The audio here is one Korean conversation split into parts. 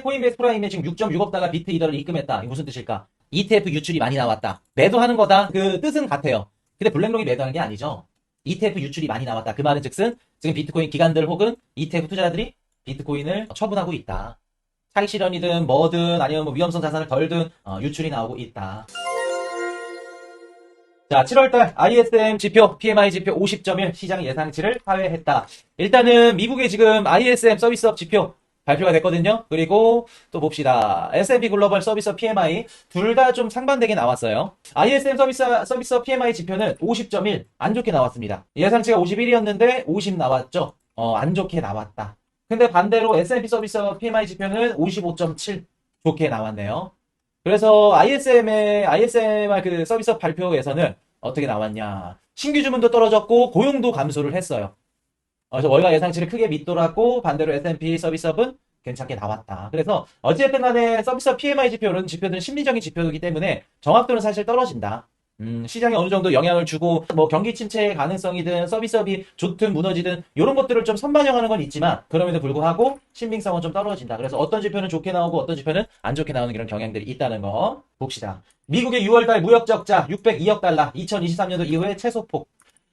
코인베이스 프라임에 지금 6.6억 달러 비트 이더를 입금했다. 이게 무슨 뜻일까? ETF 유출이 많이 나왔다. 매도하는 거다. 그 뜻은 같아요. 근데 블랙록이 매도하는 게 아니죠. ETF 유출이 많이 나왔다. 그 말은 즉슨 지금 비트코인 기관들 혹은 ETF 투자자들이 비트코인을 처분하고 있다. 차익 실현이든 뭐든 아니면 뭐 위험성 자산을 덜든 유출이 나오고 있다. 자, 7월달 ISM 지표, PMI 지표 50.1 시장 예상치를 하회했다. 일단은 미국의 지금 ISM 서비스업 지표 발표가 됐거든요. 그리고 또 봅시다. S&P 글로벌 서비스업 PMI 둘 다 좀 상반되게 나왔어요. ISM 서비스업 PMI 지표는 50.1 안 좋게 나왔습니다. 예상치가 51이었는데 50 나왔죠. 안 좋게 나왔다. 근데 반대로 S&P 서비스업 PMI 지표는 55.7 좋게 나왔네요. 그래서 ISMR 그 서비스업 발표에서는 어떻게 나왔냐. 신규 주문도 떨어졌고 고용도 감소를 했어요. 그래서 월가 예상치를 크게 밑돌았고 반대로 S&P 서비스업은 괜찮게 나왔다. 그래서 어찌됐든 간에 서비스업 PMI 지표는 지표들은 심리적인 지표이기 때문에 정확도는 사실 떨어진다. 시장에 어느 정도 영향을 주고 뭐 경기 침체의 가능성이든 서비스업이 좋든 무너지든 이런 것들을 좀 선반영하는 건 있지만 그럼에도 불구하고 신빙성은 좀 떨어진다. 그래서 어떤 지표는 좋게 나오고 어떤 지표는 안 좋게 나오는 이런 경향들이 있다는 거 봅시다. 미국의 6월달 무역 적자 602억 달러 2023년도 이후에 최소폭.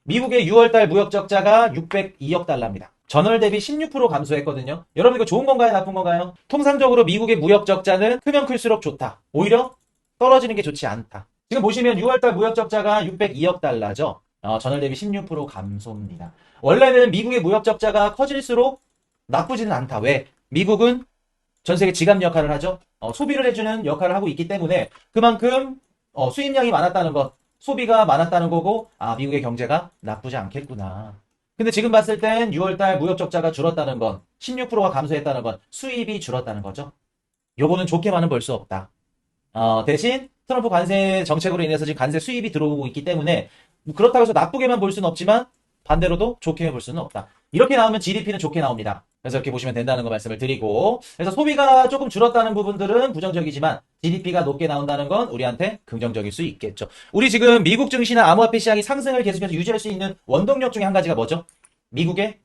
미국의 6월달 무역 적자가 602억 달러입니다. 전월 대비 16% 감소했거든요. 여러분 이거 좋은 건가요? 나쁜 건가요? 통상적으로 미국의 무역 적자는 크면 클수록 좋다. 오히려 떨어지는 게 좋지 않다. 지금 보시면 6월달 무역 적자가 602억 달러죠. 전월 대비 16% 감소입니다. 원래는 미국의 무역 적자가 커질수록 나쁘지는 않다. 왜? 미국은 전 세계 지갑 역할을 하죠. 소비를 해주는 역할을 하고 있기 때문에 그만큼 수입량이 많았다는 것, 소비가 많았다는 거고 미국의 경제가 나쁘지 않겠구나. 근데 지금 봤을 땐 6월달 무역 적자가 줄었다는 건 16%가 감소했다는 건 수입이 줄었다는 거죠. 요거는 좋게만은 볼 수 없다. 대신 트럼프 관세 정책으로 인해서 지금 관세 수입이 들어오고 있기 때문에 그렇다고 해서 나쁘게만 볼 수는 없지만 반대로도 좋게 볼 수는 없다. 이렇게 나오면 GDP는 좋게 나옵니다. 그래서 이렇게 보시면 된다는 거 말씀을 드리고 그래서 소비가 조금 줄었다는 부분들은 부정적이지만 GDP가 높게 나온다는 건 우리한테 긍정적일 수 있겠죠. 우리 지금 미국 증시나 암호화폐 시장이 상승을 계속해서 유지할 수 있는 원동력 중에 한 가지가 뭐죠? 미국의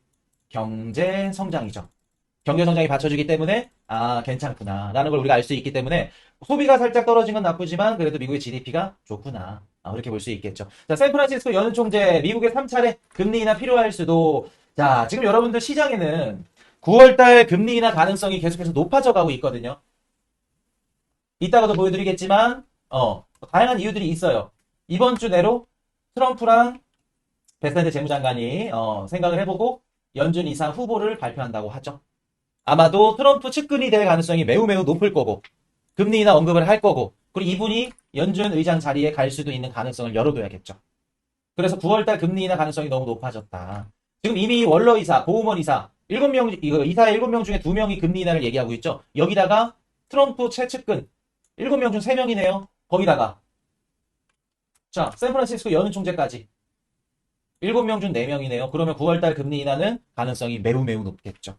경제 성장이죠. 경제 성장이 받쳐주기 때문에 괜찮구나 라는 걸 우리가 알 수 있기 때문에 소비가 살짝 떨어진 건 나쁘지만 그래도 미국의 GDP가 좋구나 그렇게 볼 수 있겠죠. 자, 샌프란시스코 연은 총재 미국의 3차례 금리 인하 필요할 수도. 자, 지금 여러분들 시장에는 9월달 금리 인하 가능성이 계속해서 높아져 가고 있거든요. 이따가도 보여드리겠지만 다양한 이유들이 있어요. 이번 주 내로 트럼프랑 베스트 재무장관이 생각을 해보고 연준 이사 후보를 발표한다고 하죠. 아마도 트럼프 측근이 될 가능성이 매우 매우 높을 거고 금리 인하 언급을 할 거고 그리고 이분이 연준 의장 자리에 갈 수도 있는 가능성을 열어둬야겠죠. 그래서 9월달 금리 인하 가능성이 너무 높아졌다. 지금 이미 월러 이사, 보우먼 이사 7명 이사 7명 중에 2명이 금리 인하를 얘기하고 있죠. 여기다가 트럼프 최측근 7명 중 3명이네요. 거기다가 자, 샌프란시스코 연은 총재까지 7명 중 4명이네요. 그러면 9월달 금리 인하는 가능성이 매우 매우 높겠죠.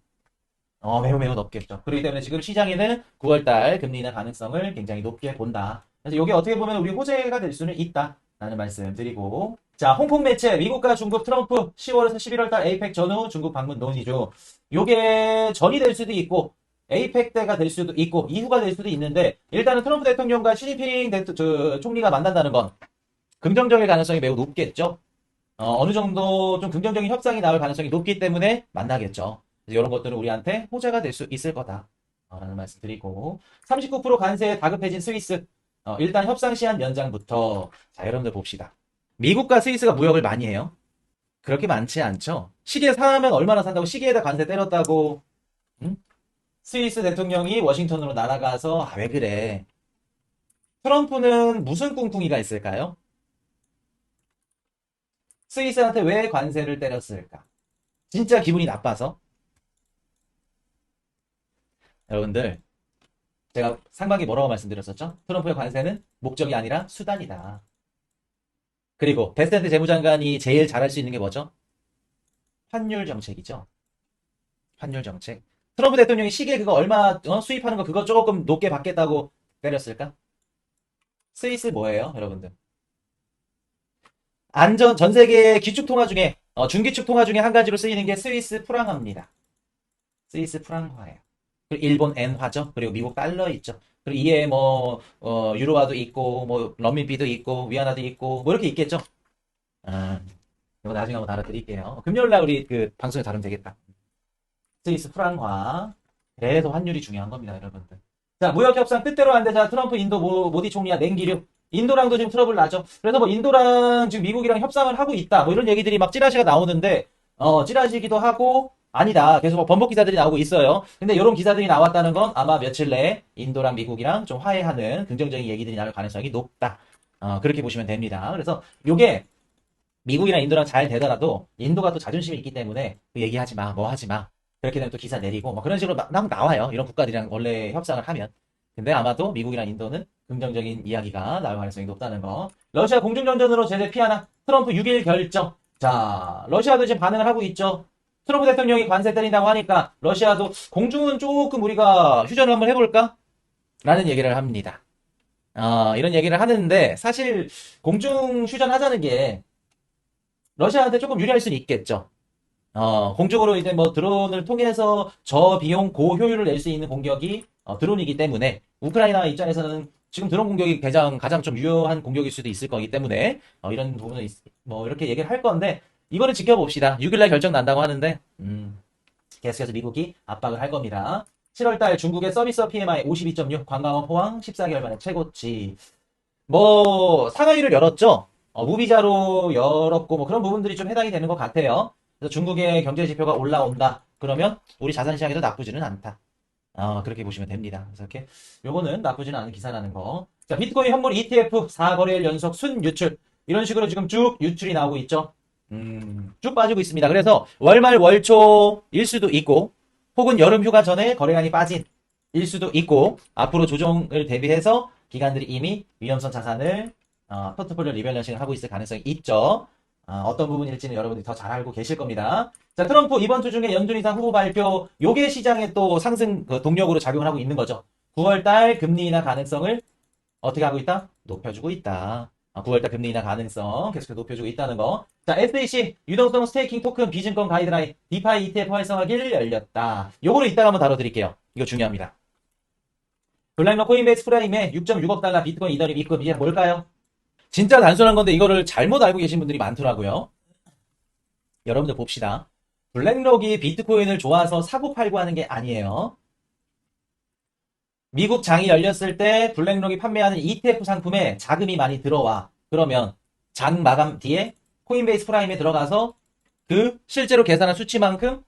매우 매우 높겠죠. 그렇기 때문에 지금 시장에는 9월달 금리 인하 가능성을 굉장히 높게 본다. 그래서 이게 어떻게 보면 우리 호재가 될 수는 있다라는 말씀 드리고 자, 홍콩 매체 미국과 중국 트럼프 10월에서 11월달 에이펙 전후 중국 방문 논의 중 요게 전이 될 수도 있고 에이펙 때가 될 수도 있고 이후가 될 수도 있는데 일단은 트럼프 대통령과 시진핑 총리가 만난다는 건 긍정적일 가능성이 매우 높겠죠. 어느 정도 좀 긍정적인 협상이 나올 가능성이 높기 때문에 만나겠죠. 이런 것들은 우리한테 호재가 될 수 있을 거다. 라는 말씀 드리고 39% 관세에 다급해진 스위스 일단 협상 시한 연장부터 자 여러분들 봅시다. 미국과 스위스가 무역을 많이 해요? 그렇게 많지 않죠. 시계 사면 얼마나 산다고 시계에다 관세 때렸다고 응? 스위스 대통령이 워싱턴으로 날아가서 왜 그래. 트럼프는 무슨 꿍꿍이가 있을까요? 스위스한테 왜 관세를 때렸을까? 진짜 기분이 나빠서? 여러분들 제가 상반기 뭐라고 말씀드렸었죠? 트럼프의 관세는 목적이 아니라 수단이다. 그리고 베스트 재무장관이 제일 잘할 수 있는 게 뭐죠? 환율 정책이죠. 환율 정책. 트럼프 대통령이 시계 그거 얼마 수입하는 거 그거 조금 높게 받겠다고 때렸을까? 스위스 뭐예요, 여러분들? 전 세계 기축 통화 중에 중기축 통화 중에 한 가지로 쓰이는 게 스위스 프랑화입니다. 스위스 프랑화예요. 그리고 일본 엔화죠. 그리고 미국 달러 있죠. 그리고 이에 뭐, 유로화도 있고, 뭐, 런민비도 있고, 위안화도 있고, 뭐 이렇게 있겠죠. 아, 이거 나중에 한번 다뤄드릴게요. 금요일날 우리 그 방송에 다루면 되겠다. 스위스 프랑화. 그래서 환율이 중요한 겁니다, 여러분들. 자, 무역 협상 뜻대로 안 되자 트럼프 인도 모디 총리와 냉기류. 인도랑도 지금 트러블 나죠. 그래서 뭐 인도랑 지금 미국이랑 협상을 하고 있다. 뭐 이런 얘기들이 막 찌라시가 나오는데, 찌라시기도 하고, 아니다. 계속 뭐 번복 기사들이 나오고 있어요. 근데 이런 기사들이 나왔다는 건 아마 며칠 내에 인도랑 미국이랑 좀 화해하는 긍정적인 얘기들이 나올 가능성이 높다. 그렇게 보시면 됩니다. 그래서 요게 미국이랑 인도랑 잘 되더라도 인도가 또 자존심이 있기 때문에 그 얘기하지 마, 뭐 하지 마. 그렇게 되면 또 기사 내리고 뭐 그런 식으로 나와요. 이런 국가들이랑 원래 협상을 하면. 근데 아마도 미국이랑 인도는 긍정적인 이야기가 나올 가능성이 높다는 거. 러시아 공중전전으로 제재 피하나? 트럼프 6일 결정. 자, 러시아도 지금 반응을 하고 있죠. 트럼프 대통령이 관세 때린다고 하니까 러시아도 공중은 조금 우리가 휴전을 한번 해볼까? 라는 얘기를 합니다. 이런 얘기를 하는데 사실 공중 휴전하자는 게 러시아한테 조금 유리할 수는 있겠죠. 공중으로 이제 뭐 드론을 통해서 저비용 고효율을 낼 수 있는 공격이 드론이기 때문에 우크라이나 입장에서는 지금 드론 공격이 가장 좀 유효한 공격일 수도 있을 거기 때문에 이런 부분은 뭐 이렇게 얘기를 할 건데 이거는 지켜봅시다. 6일날 결정 난다고 하는데 계속해서 미국이 압박을 할 겁니다. 7월달 중국의 서비스 PMI 52.6 관광업 포항 14개월 만에 최고치. 뭐 상하이를 열었죠. 무비자로 열었고 뭐 그런 부분들이 좀 해당이 되는 것 같아요. 그래서 중국의 경제 지표가 올라온다. 그러면 우리 자산 시장에도 나쁘지는 않다. 그렇게 보시면 됩니다. 그래서 이렇게 요거는 나쁘지는 않은 기사라는 거. 자, 비트코인 현물 ETF 4거래일 연속 순 유출. 이런 식으로 지금 쭉 유출이 나오고 있죠. 쭉 빠지고 있습니다. 그래서 월말 월초일 수도 있고 혹은 여름 휴가 전에 거래량이 빠진 일 수도 있고 앞으로 조정을 대비해서 기관들이 이미 위험성 자산을 포트폴리오 리밸런싱을 하고 있을 가능성이 있죠. 어떤 부분일지는 여러분들이 더 잘 알고 계실 겁니다. 자, 트럼프 이번 주 중에 연준 인상 후보 발표, 요게 시장에 또 상승 동력으로 작용을 하고 있는 거죠. 9월달 금리 인하 가능성을 어떻게 하고 있다? 높여주고 있다. 9월달 금리 인하 가능성 계속해서 높여주고 있다는 거. 자, SEC 유동성 스테이킹 토큰 비증권 가이드라인 디파이 ETF 활성화기를 열렸다. 요거를 이따가 한번 다뤄드릴게요. 이거 중요합니다. 블랙록 코인베이스 프라임에 6.6억 달러 비트코인 이더리움 입금 이게 뭘까요? 진짜 단순한 건데 이거를 잘못 알고 계신 분들이 많더라고요. 여러분들 봅시다. 블랙록이 비트코인을 좋아서 사고 팔고 하는 게 아니에요. 미국 장이 열렸을 때 블랙록이 판매하는 ETF 상품에 자금이 많이 들어와. 그러면 장 마감 뒤에 코인베이스 프라임에 들어가서 그 실제로 계산한 수치만큼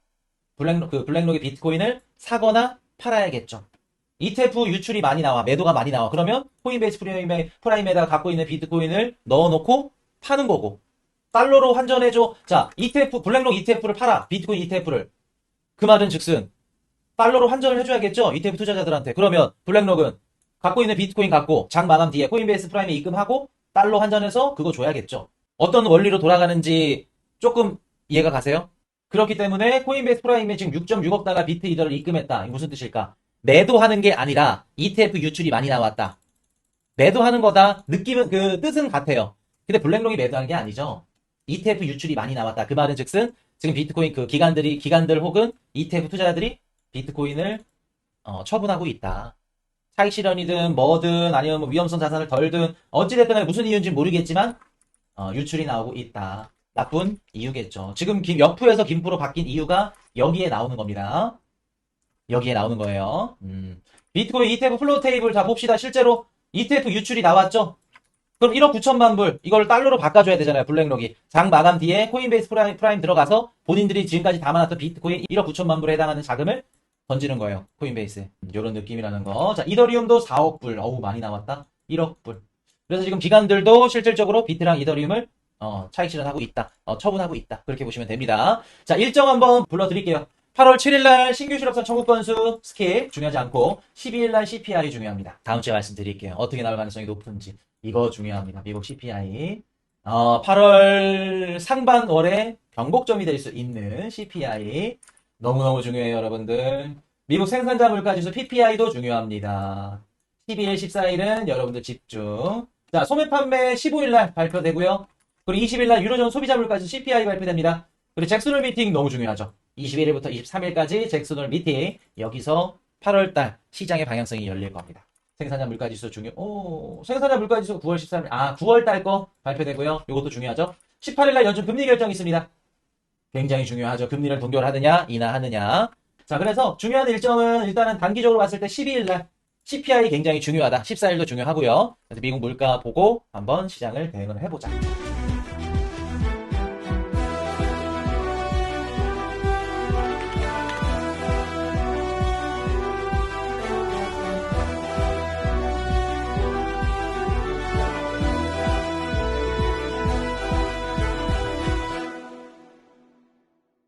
블랙록의 비트코인을 사거나 팔아야겠죠. ETF 유출이 많이 나와, 매도가 많이 나와. 그러면 코인베이스 프라임에다가 갖고 있는 비트코인을 넣어놓고 파는 거고. 달러로 환전해줘. 자, ETF, 블랙록 ETF를 팔아. 비트코인 ETF를. 그 말은 즉슨, 달러로 환전을 해줘야겠죠? ETF 투자자들한테. 그러면 블랙록은 갖고 있는 비트코인 갖고 장 마감 뒤에 코인베이스 프라임에 입금하고 달러 환전해서 그거 줘야겠죠. 어떤 원리로 돌아가는지 조금 이해가 가세요? 그렇기 때문에 코인베이스 프라임에 지금 6.6억 달러 비트 이더를 입금했다. 이게 무슨 뜻일까? 매도하는 게 아니라 ETF 유출이 많이 나왔다. 매도하는 거다. 느낌은 그 뜻은 같아요. 근데 블랙록이 매도한 게 아니죠. ETF 유출이 많이 나왔다. 그 말은 즉슨 지금 비트코인 그 기관들 혹은 ETF 투자자들이 비트코인을 처분하고 있다. 차익 실현이든 뭐든 아니면 뭐 위험성 자산을 덜든 어찌됐든 간에 무슨 이유인지 모르겠지만 유출이 나오고 있다. 나쁜 이유겠죠. 지금 역푸에서 김푸로 바뀐 이유가 여기에 나오는 겁니다. 여기에 나오는 거예요. 비트코인 ETF 플로우 테이블 자 봅시다. 실제로 ETF 유출이 나왔죠? 그럼 1억 9천만 불 이걸 달러로 바꿔줘야 되잖아요. 블랙록이. 장 마감 뒤에 코인베이스 프라임 들어가서 본인들이 지금까지 담아놨던 비트코인 1억 9천만 불에 해당하는 자금을 던지는 거예요. 코인베이스에. 이런 느낌이라는 거. 자, 이더리움도 4억 불. 어우, 많이 나왔다. 1억 불. 그래서 지금 기관들도 실질적으로 비트랑 이더리움을 차익 실현하고 있다. 처분하고 있다. 그렇게 보시면 됩니다. 자, 일정 한번 불러드릴게요. 8월 7일날 신규 실업선 청구 건수 스킵 중요하지 않고 12일날 CPI 중요합니다. 다음 주에 말씀드릴게요. 어떻게 나올 가능성이 높은지. 이거 중요합니다. 미국 CPI. 8월 상반월에 변곡점이 될 수 있는 CPI. 너무너무 중요해요, 여러분들. 미국 생산자 물가지수 PPI도 중요합니다. 12일, 14일은 여러분들 집중. 자, 소매 판매 15일날 발표되고요. 그리고 20일날 유로존 소비자 물가지수 CPI 발표됩니다. 그리고 잭슨홀 미팅 너무 중요하죠. 21일부터 23일까지 잭슨홀 미팅. 여기서 8월달 시장의 방향성이 열릴 겁니다. 생산자 물가지수 생산자 물가지수 9월 13일, 9월달 거 발표되고요. 이것도 중요하죠. 18일날 연준 금리 결정이 있습니다. 굉장히 중요하죠. 금리를 동결하느냐, 인하하느냐. 자, 그래서 중요한 일정은 일단은 단기적으로 봤을 때 12일날 CPI 굉장히 중요하다. 14일도 중요하고요. 그래서 미국 물가 보고 한번 시장을 대응을 해보자.